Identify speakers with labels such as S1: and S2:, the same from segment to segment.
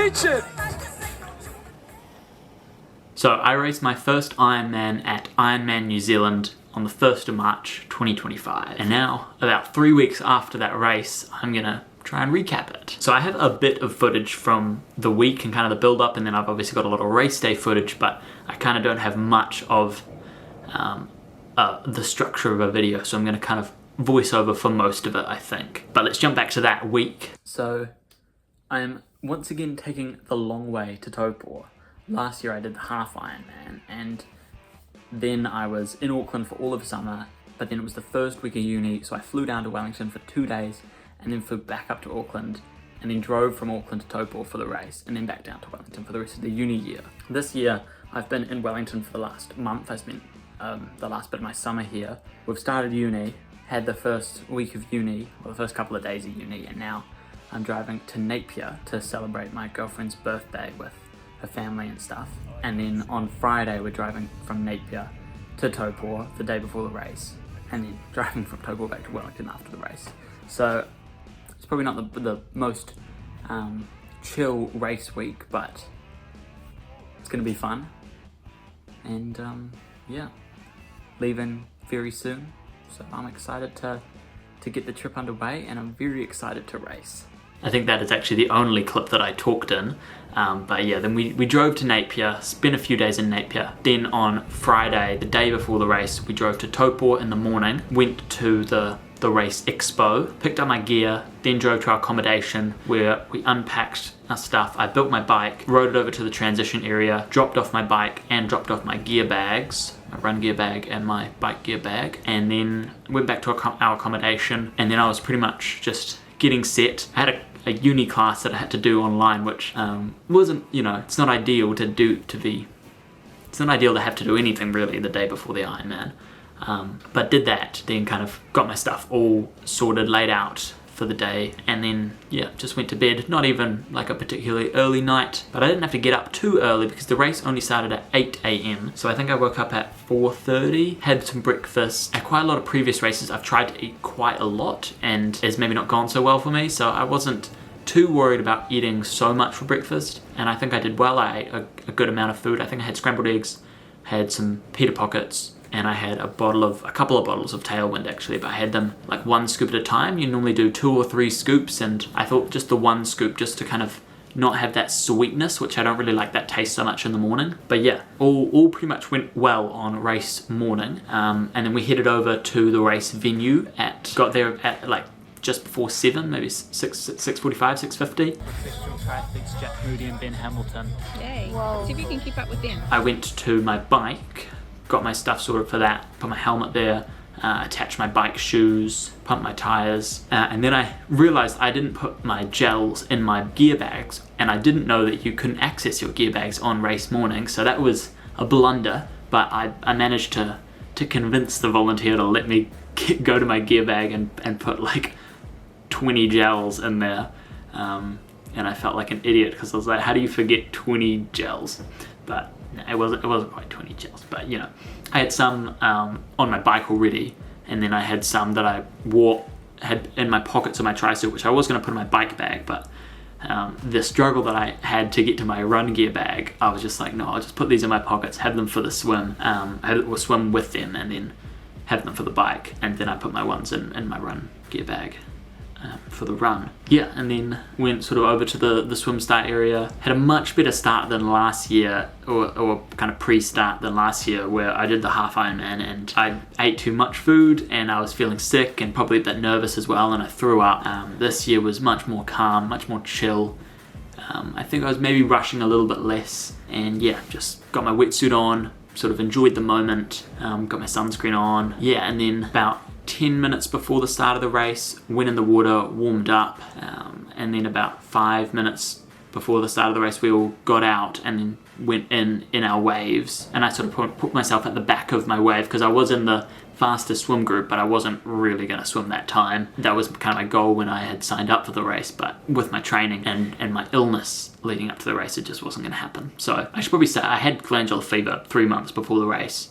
S1: Preach it!
S2: So I raced my first Ironman at Ironman New Zealand on the 1st of March 2025. And now, about 3 weeks after that race, I'm gonna try and recap it. So I have a bit of footage from the week and kind of the build up, and then I've obviously got a lot of race day footage, but I kind of don't have much of the structure of a video, so I'm gonna kind of voice over for most of it, I think. But let's jump back to that week. So I'm once again taking the long way to Taupo. Last year I did the half Ironman, and then I was in Auckland for all of summer, but then it was the first week of uni, so I flew down to Wellington for 2 days, and then flew back up to Auckland, and then drove from Auckland to Taupo for the race, and then back down to Wellington for the rest of the uni year. This year, I've been in Wellington for the last month. I spent the last bit of my summer here. We've started uni, had the first week of uni, or the first couple of days of uni, and now I'm driving to Napier to celebrate my girlfriend's birthday with her family and stuff. And then on Friday we're driving from Napier to Taupo the day before the race, and then driving from Taupo back to Wellington after the race. So it's probably not the most chill race week, but it's gonna be fun. And yeah, leaving very soon, so I'm excited to get the trip underway, and I'm very excited to race. I think that is actually the only clip that I talked in, but yeah, then we drove to Napier, spent a few days in Napier. Then on Friday, the day before the race, we drove to Taupo in the morning, went to the race expo, picked up my gear, then drove to our accommodation where we unpacked our stuff. I built my bike, rode it over to the transition area, dropped off my bike and dropped off my gear bags, my run gear bag and my bike gear bag, and then went back to our accommodation, and then I was pretty much just getting set. I had a uni class that I had to do online, which wasn't, it's not ideal to it's not ideal to have to do anything really the day before the Ironman. But did that, then kind of got my stuff all sorted, laid out for the day, and then yeah, just went to bed. Not even like a particularly early night, but I didn't have to get up too early because the race only started at 8 AM. So I think I woke up at 4:30, had some breakfast. At quite a lot of previous races I've tried to eat quite a lot, and it's maybe not gone so well for me, so I wasn't too worried about eating so much for breakfast, and I think I did well. I ate a good amount of food. I think I had scrambled eggs, had some pita pockets, and I had a couple of bottles of Tailwind actually, but I had them like one scoop at a time. You normally do 2 or 3 scoops, and I thought just the one scoop just to kind of not have that sweetness, which I don't really like that taste so much in the morning. But yeah, all pretty much went well on race morning, and then we headed over to the race venue got there at like just before 7, maybe 6:45, 6:50. Professional triathletes Jack Moody and Ben Hamilton.
S3: Yay. Whoa. See if you can keep up with them.
S2: I went to my bike, got my stuff sorted for that, put my helmet there, attached my bike shoes, pumped my tires, and then I realized I didn't put my gels in my gear bags, and I didn't know that you couldn't access your gear bags on race morning, so that was a blunder, but I managed to convince the volunteer to let me go to my gear bag and put like 20 gels in there, and I felt like an idiot because I was like, how do you forget 20 gels? But it wasn't quite 20 gels, but I had some on my bike already, and then I had some that I had in my pockets of my tri-suit, which I was going to put in my bike bag, but the struggle that I had to get to my run gear bag, I was just like, no, I'll just put these in my pockets, have them for the swim, or swim with them, and then have them for the bike, and then I put my ones in my run gear bag for the run. Yeah, and then went sort of over to the swim start area. Had a much better start than last year, or kind of pre-start than last year, where I did the half Ironman and I ate too much food and I was feeling sick and probably a bit nervous as well, and I threw up. This year was much more calm, much more chill. I think I was maybe rushing a little bit less, and yeah, just got my wetsuit on, sort of enjoyed the moment, got my sunscreen on. Yeah, and then about 10 minutes before the start of the race, went in the water, warmed up, and then about 5 minutes before the start of the race we all got out and then went in our waves, and I sort of put myself at the back of my wave because I was in the fastest swim group, but I wasn't really going to swim that time. That was kind of my goal when I had signed up for the race, but with my training and my illness leading up to the race, it just wasn't going to happen. So I should probably say I had glandular fever 3 months before the race,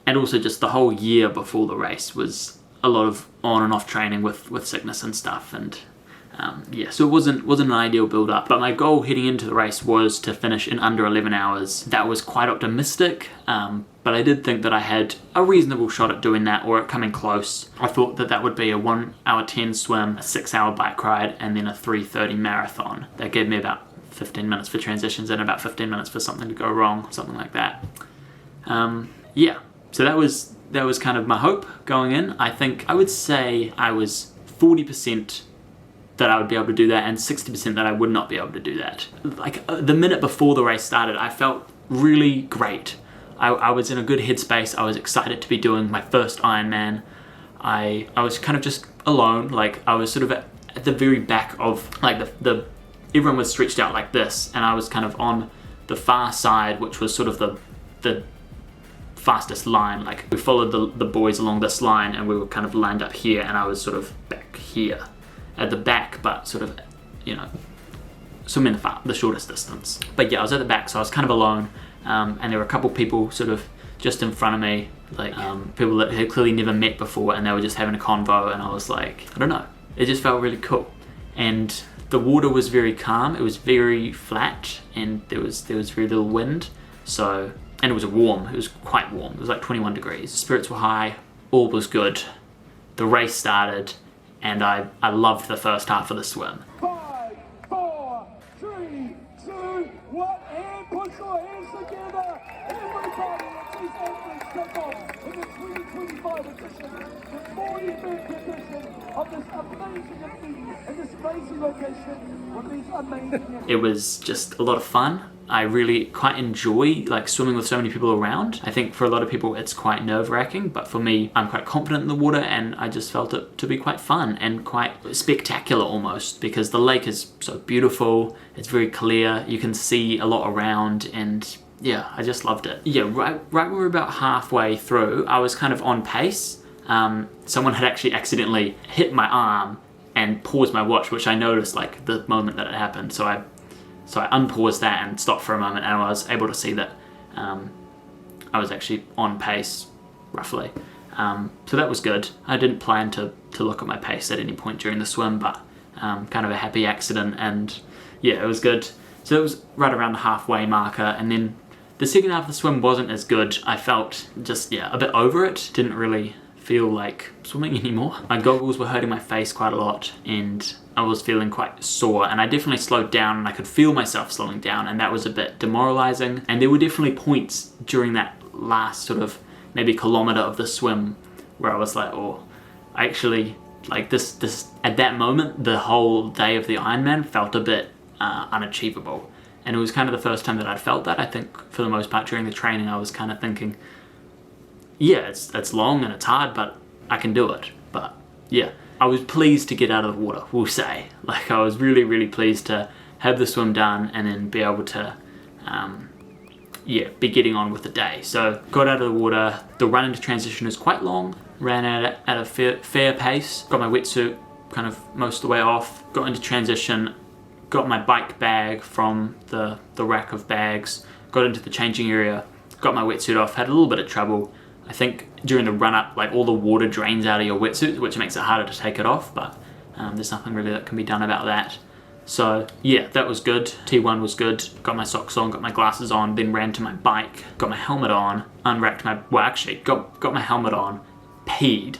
S2: and also just the whole year before the race was a lot of on and off training with sickness and stuff, and Yeah, so it wasn't an ideal build-up, but my goal heading into the race was to finish in under 11 hours. That was quite optimistic, but I did think that I had a reasonable shot at doing that, or at coming close. I thought that that would be a 1 hour 10 swim, a 6 hour bike ride, and then a 3:30 marathon. That gave me about 15 minutes for transitions and about 15 minutes for something to go wrong, something like that. Yeah, so that was kind of my hope going in. I think I would say I was 40% that I would be able to do that and 60% that I would not be able to do that. Like the minute before the race started, I felt really great. I was in a good headspace. I was excited to be doing my first Ironman. I was kind of just alone. Like I was sort of at the very back of like the everyone was stretched out like this, and I was kind of on the far side, which was sort of the fastest line. Like we followed the boys along this line, and we were kind of lined up here, and I was sort of back here at the back, but sort of, you know, swimming the shortest distance. But yeah, I was at the back, so I was kind of alone, and there were a couple people sort of just in front of me, like people that had clearly never met before, and they were just having a convo, and I was like, I don't know, it just felt really cool. And the water was very calm, it was very flat, and there was very little wind, so, and it was warm, it was quite warm, it was like 21 degrees, the spirits were high, all was good. The race started, and I loved the first half of the swim.
S1: 5, 4, 3, 2, 1, and put your hands together. Everybody, these athletes step off in the 2025 edition, the 45th edition of this amazing event in this amazing location with these amazing.
S2: It was just a lot of fun. I really quite enjoy like swimming with so many people around. I think for a lot of people it's quite nerve-wracking, but for me, I'm quite confident in the water, and I just felt it to be quite fun and quite spectacular almost, because the lake is so beautiful, it's very clear, you can see a lot around, and yeah, I just loved it. Yeah, right when we were about halfway through, I was kind of on pace. Someone had actually accidentally hit my arm and paused my watch, which I noticed like the moment that it happened, so I unpaused that and stopped for a moment, and I was able to see that I was actually on pace, roughly. So that was good. I didn't plan to look at my pace at any point during the swim, but kind of a happy accident, and yeah, it was good. So it was right around the halfway marker, and then the second half of the swim wasn't as good. I felt just, yeah, a bit over it. Didn't really feel like swimming anymore. My goggles were hurting my face quite a lot, and I was feeling quite sore, and I definitely slowed down, and I could feel myself slowing down, and that was a bit demoralizing. And there were definitely points during that last sort of maybe kilometer of the swim where I was like, oh, I actually, like this at that moment, the whole day of the Ironman felt a bit unachievable. And it was kind of the first time that I'd felt that. I think for the most part during the training, I was kind of thinking, yeah, it's long and it's hard, but I can do it. But yeah, I was pleased to get out of the water, we'll say. Like I was really, really pleased to have the swim done and then be able to, be getting on with the day. So got out of the water. The run into transition is quite long. Ran at a fair pace. Got my wetsuit kind of most of the way off. Got into transition. Got my bike bag from the rack of bags. Got into the changing area. Got my wetsuit off. Had a little bit of trouble. I think during the run-up, like all the water drains out of your wetsuit, which makes it harder to take it off, but there's nothing really that can be done about that. So yeah, that was good. T1 was good. Got my socks on, got my glasses on, then ran to my bike, got my helmet on, unwrapped my, well actually, got my helmet on, peed,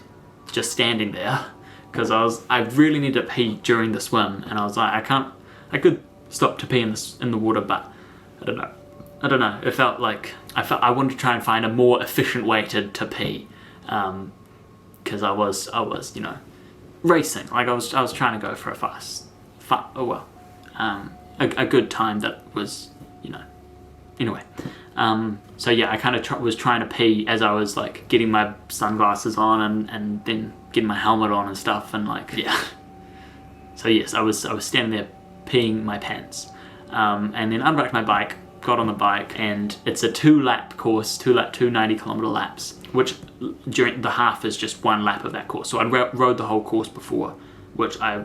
S2: just standing there, because I really needed to pee during the swim, and I was like, I could stop to pee in the water, but I don't know, it felt like, I wanted to try and find a more efficient way to pee, because I was, you know, racing, like I was trying to go for a good time that was, you know, anyway. So yeah, I kind of was trying to pee as I was like getting my sunglasses on and then getting my helmet on and stuff, and like, yeah. So yes, I was standing there peeing my pants, and then unwrapped my bike, got on the bike, and it's a 2-lap course, 2 90-kilometer laps, which during the half is just 1 lap of that course. So I rode the whole course before, which I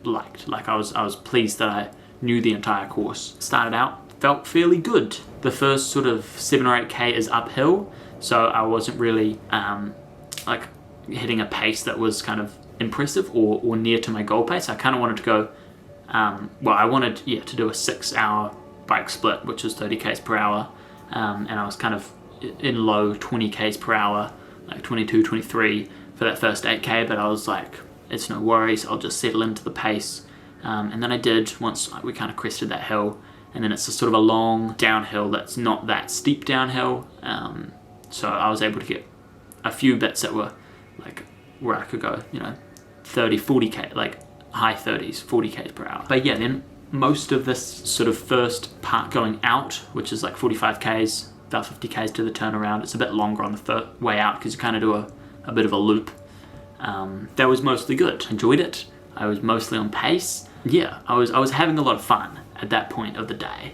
S2: liked. Like I was pleased that I knew the entire course. Started out, felt fairly good. The first sort of 7 or 8k is uphill, so I wasn't really like hitting a pace that was kind of impressive or near to my goal pace. I kind of wanted to go, I wanted to do a 6-hour bike split, which was 30 k's per hour, and I was kind of in low 20 k's per hour, like 22, 23 for that first 8k, but I was like, it's no worries, I'll just settle into the pace. And then I did once we kind of crested that hill, and then it's a sort of a long downhill that's not that steep downhill, so I was able to get a few bits that were like where I could go, 30, 40k, like high 30s, 40 k's per hour. But yeah, then most of this sort of first part going out, which is like 45 k's, about 50 k's to the turnaround, it's a bit longer on the way out because you kind of do a bit of a loop. That was mostly good. Enjoyed it. I was mostly on pace. Yeah, I was having a lot of fun at that point of the day.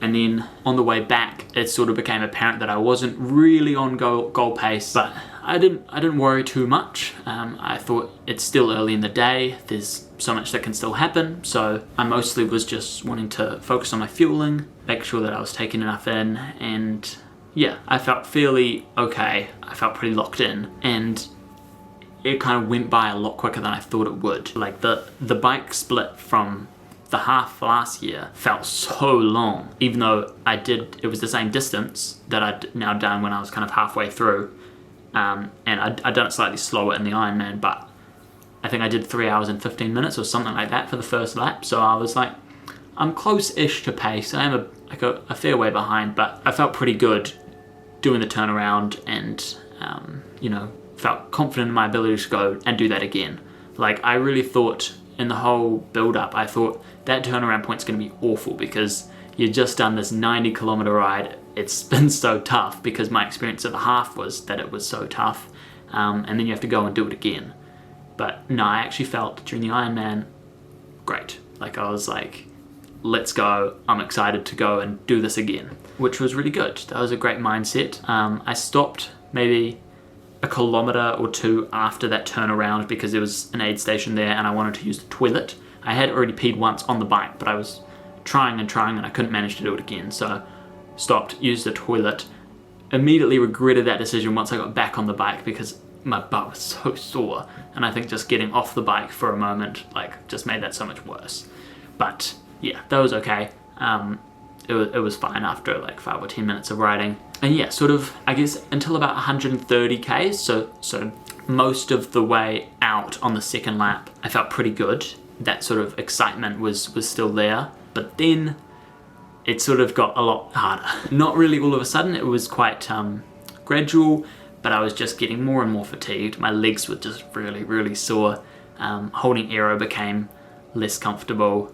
S2: And then on the way back, it sort of became apparent that I wasn't really on goal pace, but I didn't worry too much. I thought it's still early in the day. There's so much that can still happen. So I mostly was just wanting to focus on my fueling, make sure that I was taking enough in, and yeah, I felt fairly okay. I felt pretty locked in, and it kind of went by a lot quicker than I thought it would. Like the bike split from the half last year felt so long, even though it was the same distance that I'd now done when I was kind of halfway through, and I'd done it slightly slower in the Ironman, but I think I did 3 hours and 15 minutes or something like that for the first lap, so I was like, I'm close-ish to pace. I am a fair way behind, but I felt pretty good doing the turnaround, and felt confident in my ability to go and do that again. Like, I really thought in the whole build-up, I thought that turnaround point's going to be awful because you've just done this 90-kilometer ride. It's been so tough because my experience of the half was that it was so tough, and then you have to go and do it again. But no, I actually felt during the Ironman great. Like, I was like, let's go. I'm excited to go and do this again, which was really good. That was a great mindset. I stopped maybe a kilometer or two after that turnaround because there was an aid station there and I wanted to use the toilet. I had already peed once on the bike, but I was trying and I couldn't manage to do it again, so stopped, used the toilet. Immediately regretted that decision once I got back on the bike because my butt was so sore, and I think just getting off the bike for a moment just made that so much worse. But yeah, that was okay. It was fine after like 5 or 10 minutes of riding. And yeah, sort of, I guess, until about 130 k's, so most of the way out on the second lap, I felt pretty good. That sort of excitement was still there, but then it sort of got a lot harder. Not really all of a sudden, it was quite gradual, but I was just getting more and more fatigued. My legs were just really, really sore. Holding aero became less comfortable.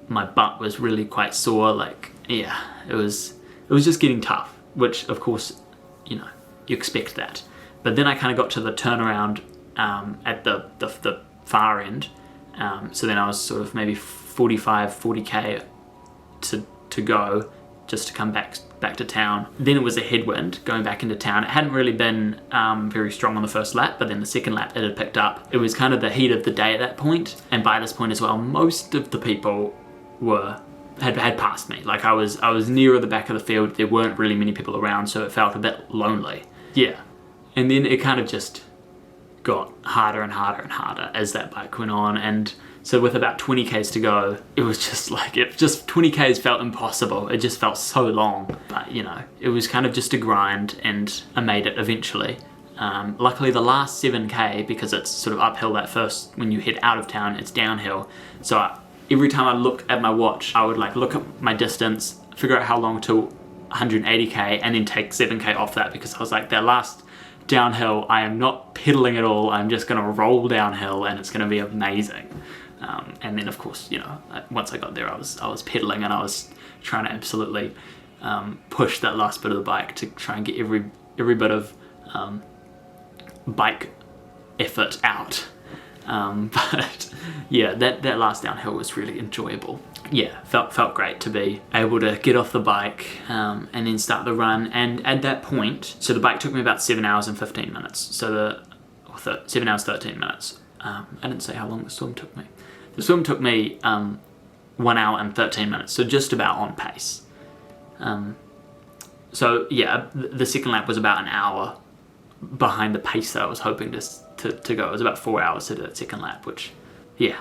S2: My butt was really quite sore. It was just getting tough, which of course, you expect that. But then I kind of got to the turnaround at the far end. So then I was sort of maybe 40k to go just to come back to town. Then it was a headwind going back into town. It hadn't really been very strong on the first lap, but then the second lap it had picked up. It was kind of the heat of the day at that point, and by this point as well, most of the people had passed me. Like I was nearer the back of the field. There weren't really many people around, so it felt a bit lonely. Yeah, and then it kind of just got harder and harder and harder as that bike went on, and so with about 20 k's to go, it was just 20 k's felt impossible. It just felt so long, but it was kind of just a grind, and I made it eventually. Luckily the last 7k, because it's sort of uphill that first, when you head out of town it's downhill, so every time I look at my watch I would look at my distance, figure out how long till 180k, and then take 7k off that, because I was like, that last downhill I am not pedaling at all, I'm just going to roll downhill and it's going to be amazing. And then of course, once I got there I was pedaling, and I was trying to absolutely push that last bit of the bike to try and get every bit of bike effort out. But yeah, that last downhill was really enjoyable. Yeah, felt great to be able to get off the bike and then start the run. And at that point, so the bike took me about 7 hours and 15 minutes. So 7 hours 13 minutes. I didn't say how long the swim took me. The swim took me 1 hour and 13 minutes, so just about on pace. So yeah, the second lap was about an hour behind the pace that I was hoping to go. It was about 4 hours to do that second lap, which, yeah,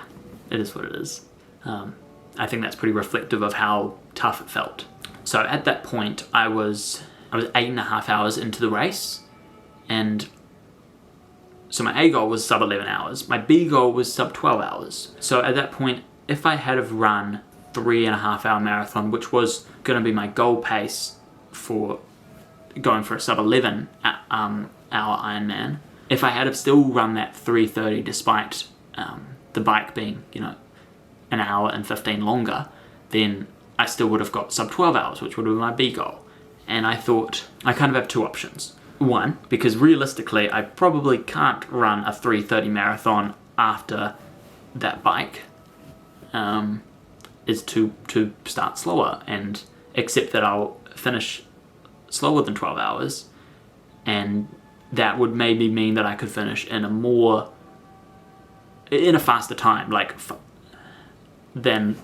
S2: it is what it is. I think that's pretty reflective of how tough it felt. So at that point, I was 8.5 hours into the race, and so my A goal was sub 11 hours. My B goal was sub 12 hours. So at that point, if I had have run 3.5 hour marathon, which was going to be my goal pace for going for a sub 11 hour Ironman, if I had have still run that 3:30 despite the bike being, an hour and 15 longer, then I still would have got sub 12 hours, which would have been my B goal. And I thought, I kind of have two options. One, because realistically, I probably can't run a 3:30 marathon after that bike, is to start slower and accept that I'll finish slower than 12 hours, and that would maybe mean that I could finish in a faster time, than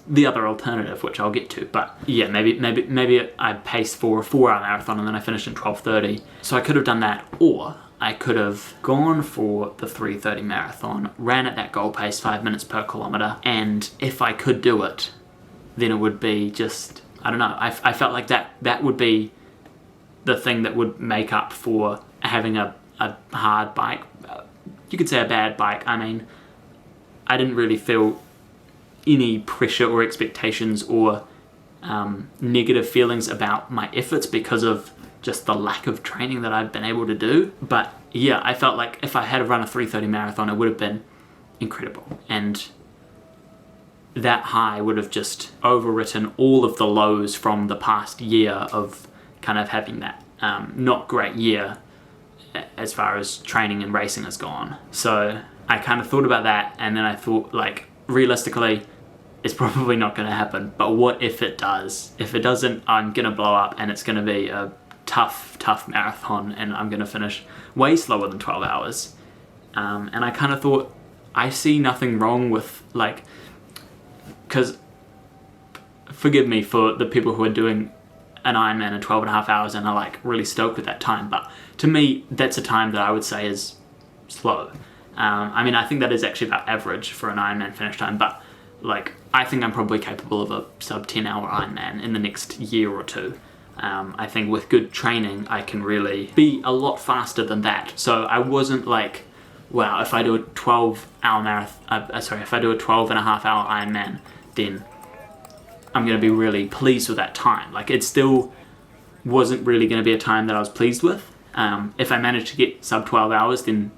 S2: the other alternative, which I'll get to. But yeah, maybe I paced for a 4 hour marathon and then I finished in 12:30. So I could have done that, or I could have gone for the 3:30 marathon, ran at that goal pace, 5 minutes per kilometer, and if I could do it, then it would be just, I don't know, I felt like that would be the thing that would make up for having a hard bike. You could say a bad bike. I mean, I didn't really feel any pressure or expectations or negative feelings about my efforts because of just the lack of training that I've been able to do. But yeah, I felt like if I had run a 3:30 marathon, it would have been incredible, and that high would have just overwritten all of the lows from the past year of kind of having that not great year as far as training and racing has gone. So I kind of thought about that, and then I thought, realistically, it's probably not going to happen, but what if it does? If it doesn't, I'm going to blow up, and it's going to be a tough marathon, and I'm going to finish way slower than 12 hours. And I kind of thought, I see nothing wrong with, because, forgive me for the people who are doing an Ironman in 12.5 hours and are really stoked with that time, but to me, that's a time that I would say is slow. I think that is actually about average for an Ironman finish time, but I think I'm probably capable of a sub 10 hour Ironman in the next year or two. I think with good training, I can really be a lot faster than that. So I wasn't wow, if I do a 12 hour marathon, if I do a 12.5 hour Ironman, then I'm going to be really pleased with that time. It still wasn't really going to be a time that I was pleased with. If I managed to get sub 12 hours, then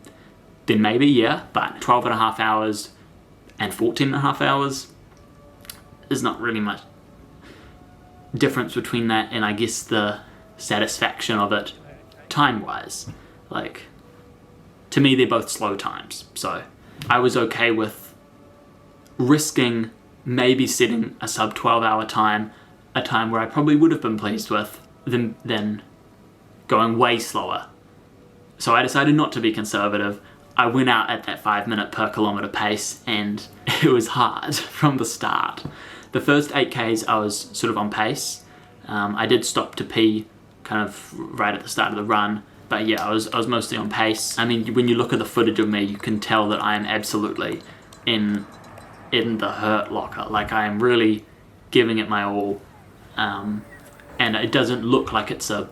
S2: maybe, yeah, but 12.5 hours and 14.5 hours is not really much difference between that, and I guess the satisfaction of it time-wise. To me, they're both slow times, so I was okay with risking maybe setting a sub 12 hour time, a time where I probably would have been pleased with, than going way slower. So I decided not to be conservative. I went out at that 5 minute per kilometer pace, and it was hard from the start. The first 8Ks I was sort of on pace. I did stop to pee kind of right at the start of the run, but yeah, I was mostly on pace. I mean, when you look at the footage of me, you can tell that I am absolutely in the hurt locker. I am really giving it my all, and it doesn't look like it's an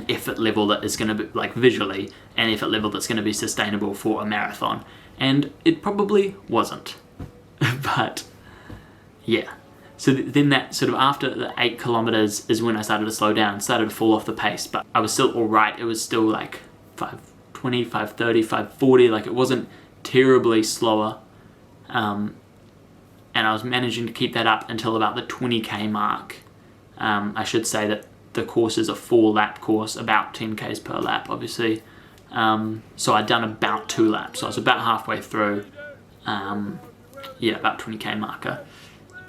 S2: effort level that is going to be, visually, an effort level that's going to be sustainable for a marathon. And it probably wasn't. But, yeah. So then that sort of after the 8 kilometers is when I started to slow down, started to fall off the pace, but I was still alright. It was still 5:20, 5:30, 5:40, it wasn't terribly slower. And I was managing to keep that up until about the 20k mark. I should say that the course is a 4-lap course, about 10k's per lap, obviously. So I'd done about 2 laps, so I was about halfway through. About 20k marker.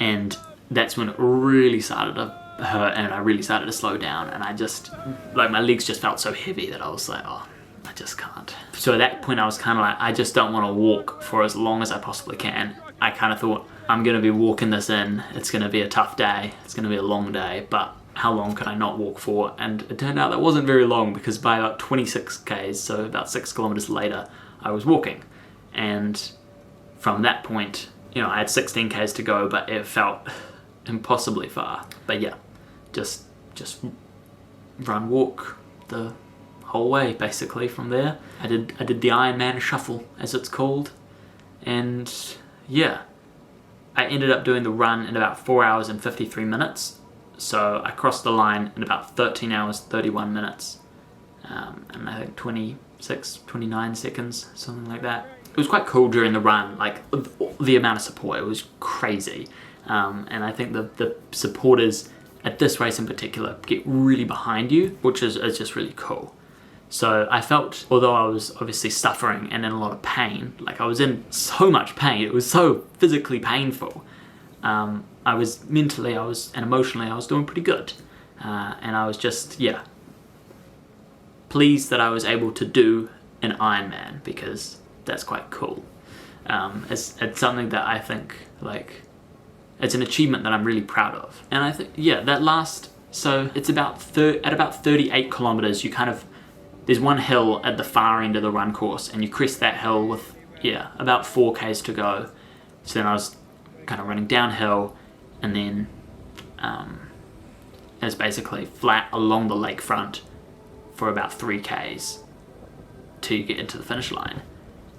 S2: And that's when it really started to hurt, and I really started to slow down, and I just, my legs just felt so heavy that I was I just can't. So at that point I was kind of I just don't want to walk for as long as I possibly can. I kind of thought, I'm going to be walking this in, it's going to be a tough day, it's going to be a long day, but how long can I not walk for? And it turned out that wasn't very long, because by about 26k's, so about 6 kilometers later, I was walking. And from that point, you know, I had 16 Ks to go, but it felt impossibly far. But yeah, just run, walk the whole way basically from there. I did the Ironman shuffle, as it's called, and yeah, I ended up doing the run in about 4 hours and 53 minutes. So I crossed the line in about 13 hours 31 minutes, and I think 29 seconds, something like that. It was quite cool during the run, like the amount of support, it was crazy. And I think the supporters at this race in particular get really behind you, which is just really cool. So I felt, although I was obviously suffering and in a lot of pain, like I was in so much pain, it was so physically painful. I was mentally, and emotionally, I was doing pretty good. And I was just, yeah, pleased that I was able to do an Ironman, because that's quite cool. It's something that I think, like, it's an achievement that I'm really proud of. And I think, yeah, that last, so it's about at about 38 kilometers, you kind of, there's one hill at the far end of the run course, and you crest that hill with, yeah, about 4 Ks to go. So then I was kind of running downhill, and then it's basically flat along the lakefront for about 3 Ks till you get into the finish line.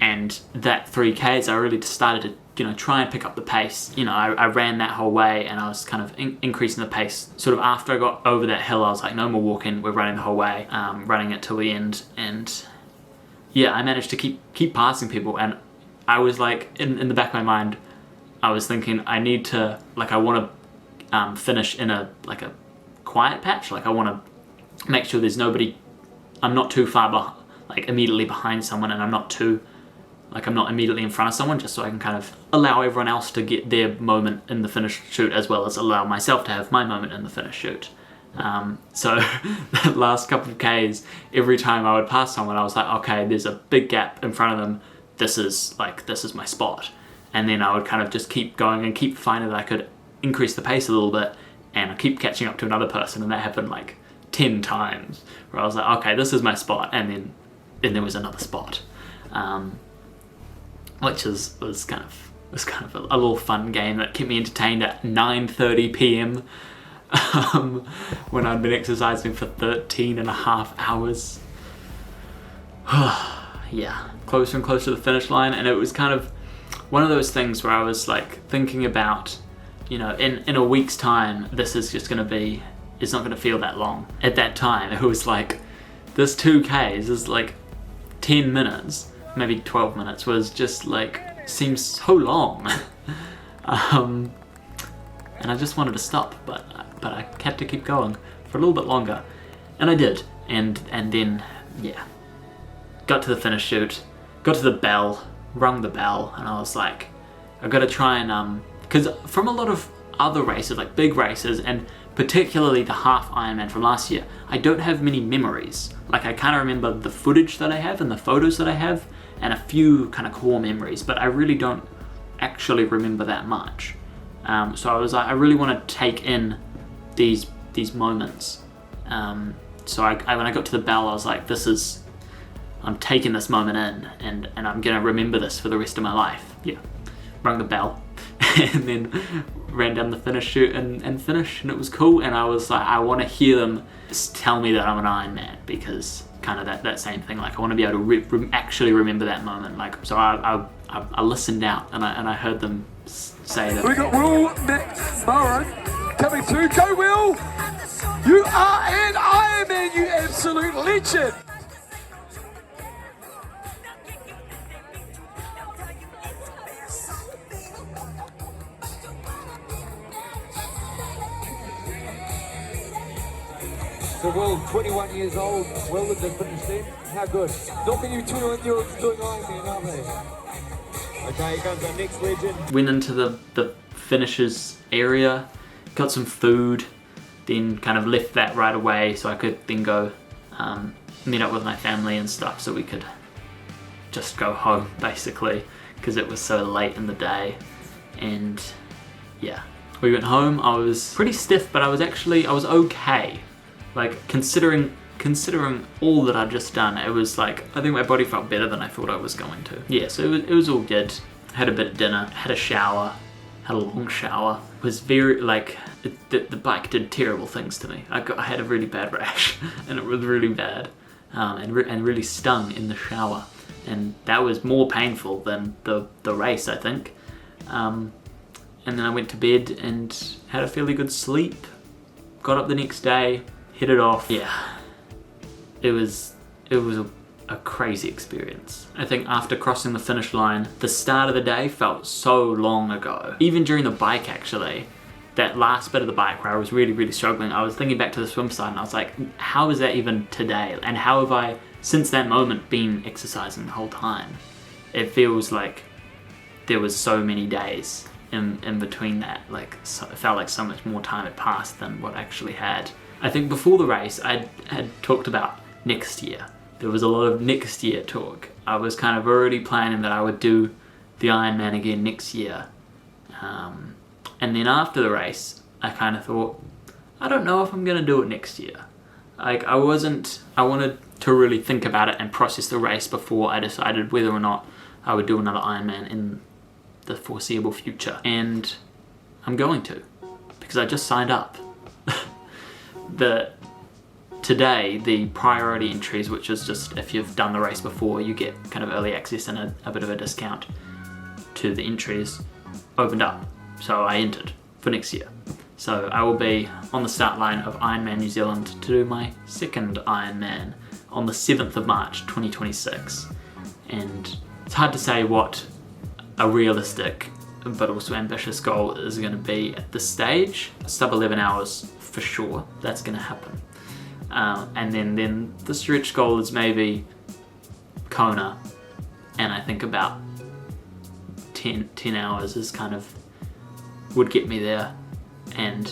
S2: And that 3 Ks, I really started to, you know, try and pick up the pace. You know, I ran that whole way, and I was kind of increasing the pace. Sort of after I got over that hill, I was like, no more walking, we're running the whole way, running it till the end. And yeah, I managed to keep passing people, and I was like, in the back of my mind, I was thinking, I need to, like, I want to finish in a quiet patch. Like, I want to make sure there's nobody, I'm not too far like immediately behind someone, and I'm not immediately in front of someone, just so I can kind of allow everyone else to get their moment in the finish shoot, as well as allow myself to have my moment in the finish shoot. So that last couple of Ks, every time I would pass someone, I was like, okay, there's a big gap in front of them, this is my spot. And then I would kind of just keep going and keep finding that I could increase the pace a little bit, and I keep catching up to another person, and that happened like 10 times, where I was like, okay, this is my spot, and then there was another spot. Which was kind of a little fun game that kept me entertained at 9:30 p.m. When I'd been exercising for 13 and a half hours. Yeah, closer and closer to the finish line, and it was kind of one of those things where I was like thinking about, you know, in a week's time, this is just going to be, it's not going to feel that long. At that time, it was like, this 2Ks is like 10 minutes. Maybe 12 minutes was just like, seems so long. And I just wanted to stop, but I had to keep going for a little bit longer, and I did. And then, yeah, got to the finish chute, got to the bell, rung the bell, and I was like, I've got to try and, because from a lot of other races, like big races, and particularly the half Ironman from last year, I don't have many memories. Like, I kind of remember the footage that I have and the photos that I have, and a few kind of core memories, but I really don't actually remember that much. So I was like, I really want to take in these moments. So when I got to the bell, I was like, I'm taking this moment in, and I'm gonna remember this for the rest of my life. Yeah, rung the bell, and then ran down the finish chute and finished, and it was cool. And I was like, I want to hear them tell me that I'm an Ironman, because kind of that same thing, like I want to be able to actually remember that moment. Like, so I listened out, and I heard them say that.
S1: We got Will McMorran coming through. Go Will! You are an Ironman, you absolute legend!
S4: So Will, 21 years old, Will with the fitness team. How good? Not many 21-year-olds doing Ironman, aren't they? Okay, here comes our next legend.
S2: Went into the finishers area, got some food, then kind of left that right away so I could then go meet up with my family and stuff, so we could just go home basically, because it was so late in the day. And yeah, we went home. I was pretty stiff, but I was okay. Like, considering considering all that I'd just done, it was like, I think my body felt better than I thought I was going to. Yeah, so it was all good. Had a bit of dinner, had a shower, had a long shower. It was very, like, the bike did terrible things to me. I had a really bad rash, and it was really bad, and really stung in the shower. And that was more painful than the race, I think. And then I went to bed and had a fairly good sleep. Got up the next day, hit it off. Yeah, it was a crazy experience. I think after crossing the finish line, the start of the day felt so long ago. Even during the bike, actually, that last bit of the bike where I was really, really struggling, I was thinking back to the swim side and I was like, how is that even today? And how have I, since that moment, been exercising the whole time? It feels like there was so many days in between that. Like, so, it felt like so much more time had passed than what I actually had. I think before the race, I had talked about next year. There was a lot of next year talk. I was kind of already planning that I would do the Ironman again next year. And then after the race, I kind of thought, I don't know if I'm going to do it next year. Like, I wanted to really think about it and process the race before I decided whether or not I would do another Ironman in the foreseeable future. And I'm going to, because I just signed up. Today, the priority entries, which is just if you've done the race before, you get kind of early access and a bit of a discount to the entries, opened up. So I entered for next year. So I will be on the start line of Ironman New Zealand to do my second Ironman on the 7th of March 2026. And it's hard to say what a realistic but also ambitious goal is going to be at this stage. Sub 11 hours for sure, that's going to happen. And then the stretch goal is maybe Kona, and I think about 10 hours is kind of, would get me there, and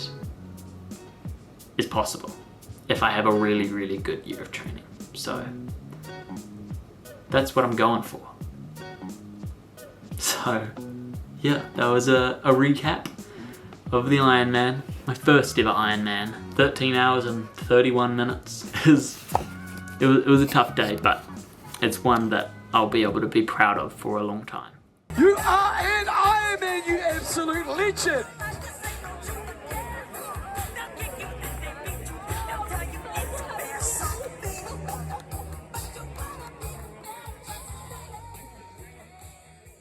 S2: is possible if I have a really, really good year of training. So that's what I'm going for. So yeah, that was a recap of the Ironman, my first ever Ironman. 13 hours and 31 minutes. It was a tough day, but it's one that I'll be able to be proud of for a long time.
S1: You are an Ironman, you absolute legend!